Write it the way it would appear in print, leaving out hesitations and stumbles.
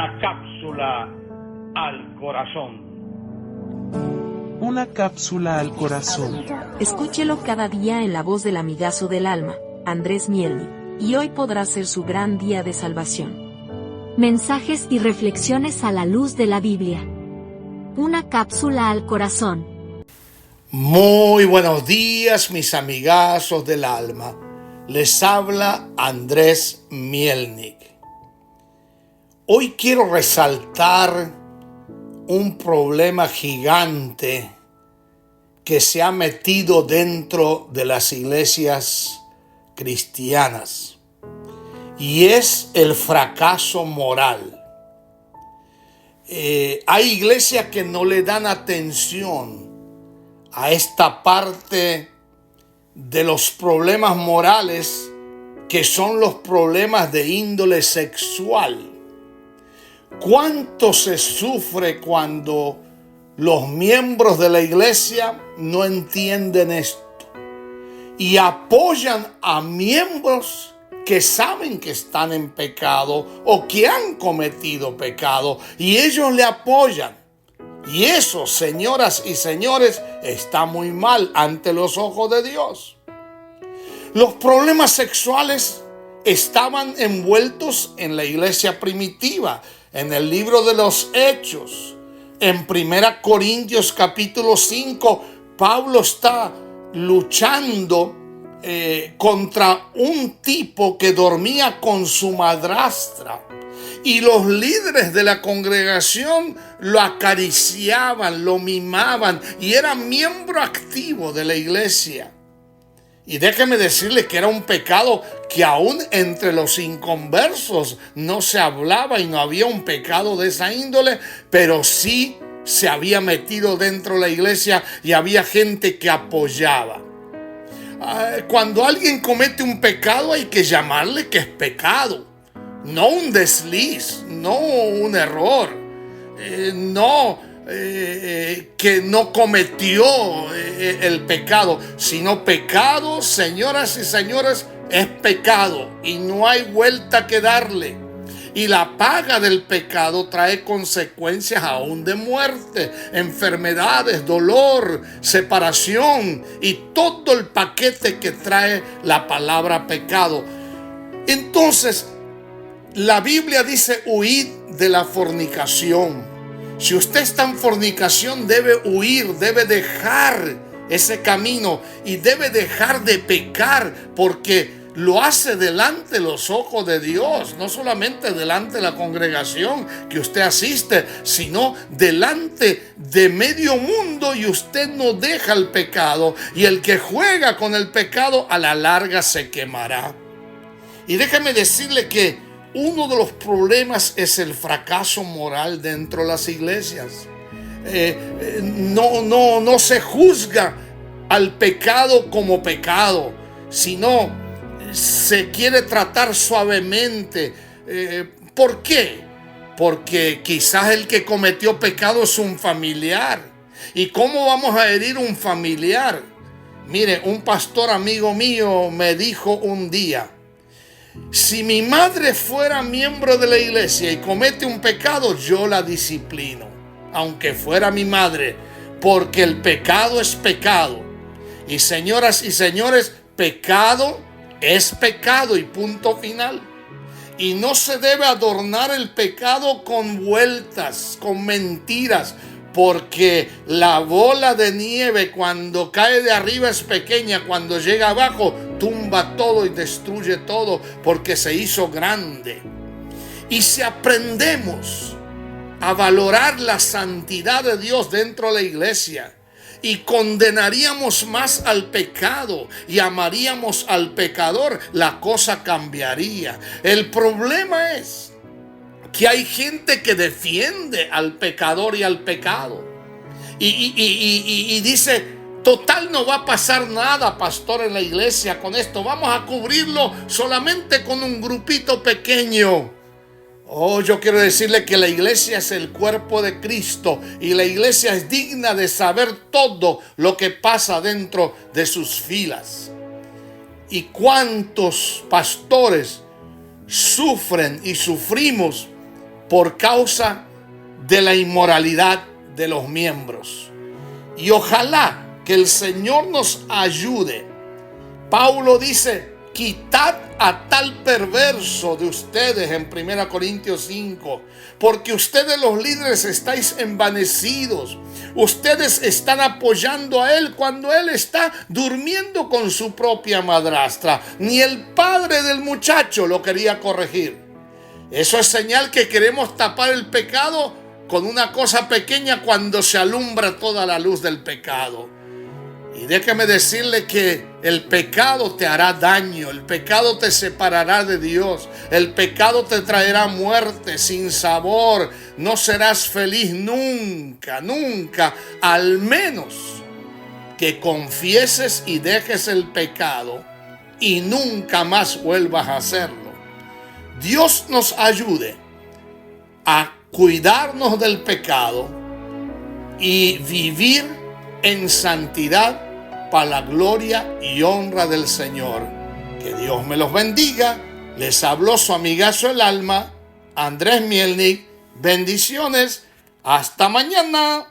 Una cápsula al corazón. Una cápsula al corazón. Escúchelo cada día en la voz del amigazo del alma, Andrés Mielnik, y hoy podrá ser su gran día de salvación. Mensajes y reflexiones a la luz de la Biblia. Una cápsula al corazón. Muy buenos días, mis amigazos del alma. Les habla Andrés Mielnik. Hoy quiero resaltar un problema gigante que se ha metido dentro de las iglesias cristianas, y es el fracaso moral. Hay iglesias que no le dan atención a esta parte de los problemas morales, que son los problemas de índole sexual. ¿Cuánto se sufre cuando los miembros de la iglesia no entienden esto y apoyan a miembros que saben que están en pecado o que han cometido pecado, y ellos le apoyan? Y eso, señoras y señores, está muy mal ante los ojos de Dios. Los problemas sexuales estaban envueltos en la iglesia primitiva. En el libro de los Hechos, en 1 Corintios capítulo 5, Pablo está luchando contra un tipo que dormía con su madrastra. Y los líderes de la congregación lo acariciaban, lo mimaban, y era miembro activo de la iglesia. Y déjeme decirle que era un pecado que aún entre los inconversos no se hablaba, y no había un pecado de esa índole, pero sí se había metido dentro de la iglesia y había gente que apoyaba. Cuando alguien comete un pecado, hay que llamarle que es pecado, no un desliz, no un error, que no cometió el pecado, sino pecado, señoras y señores, es pecado y no hay vuelta que darle. Y la paga del pecado trae consecuencias aún de muerte, enfermedades, dolor, separación y todo el paquete que trae la palabra pecado. Entonces, la Biblia dice: huid de la fornicación. Si usted está en fornicación, debe huir, debe dejar ese camino y debe dejar de pecar, porque lo hace delante de los ojos de Dios, no solamente delante de la congregación que usted asiste, sino delante de medio mundo, y usted no deja el pecado, y el que juega con el pecado a la larga se quemará. Y déjame decirle que uno de los problemas es el fracaso moral dentro de las iglesias. No se juzga al pecado como pecado, sino se quiere tratar suavemente. ¿Por qué? Porque quizás el que cometió pecado es un familiar. ¿Y cómo vamos a herir un familiar? Mire, un pastor amigo mío me dijo un día: si mi madre fuera miembro de la iglesia y comete un pecado, yo la disciplino, aunque fuera mi madre, porque el pecado es pecado. Y señoras y señores, pecado es pecado y punto final. Y no se debe adornar el pecado con vueltas, con mentiras, porque la bola de nieve cuando cae de arriba es pequeña, cuando llega abajo tumba todo y destruye todo, porque se hizo grande. Y si aprendemos a valorar la santidad de Dios dentro de la iglesia, y condenaríamos más al pecado y amaríamos al pecador, la cosa cambiaría. El problema es que hay gente que defiende al pecador y al pecado y dice: total, no va a pasar nada, pastor, en la iglesia con esto, vamos a cubrirlo solamente con un grupito pequeño. Oh, yo quiero decirle que la iglesia es el cuerpo de Cristo, y la iglesia es digna de saber todo lo que pasa dentro de sus filas. ¿Y cuántos pastores sufren y sufrimos por causa de la inmoralidad de los miembros. Y ojalá que el Señor nos ayude. Pablo dice: quitad a tal perverso de ustedes en 1 Corintios 5, porque ustedes los líderes estáis envanecidos. Ustedes están apoyando a él cuando él está durmiendo con su propia madrastra. Ni el padre del muchacho lo quería corregir. Eso es señal que queremos tapar el pecado con una cosa pequeña cuando se alumbra toda la luz del pecado. Y déjeme decirle que el pecado te hará daño, el pecado te separará de Dios, el pecado te traerá muerte, sin sabor, no serás feliz nunca, nunca, al menos que confieses y dejes el pecado y nunca más vuelvas a hacerlo. Dios nos ayude a cuidarnos del pecado y vivir en santidad para la gloria y honra del Señor. Que Dios me los bendiga. Les habló su amigazo el alma, Andrés Mielnik. Bendiciones. Hasta mañana.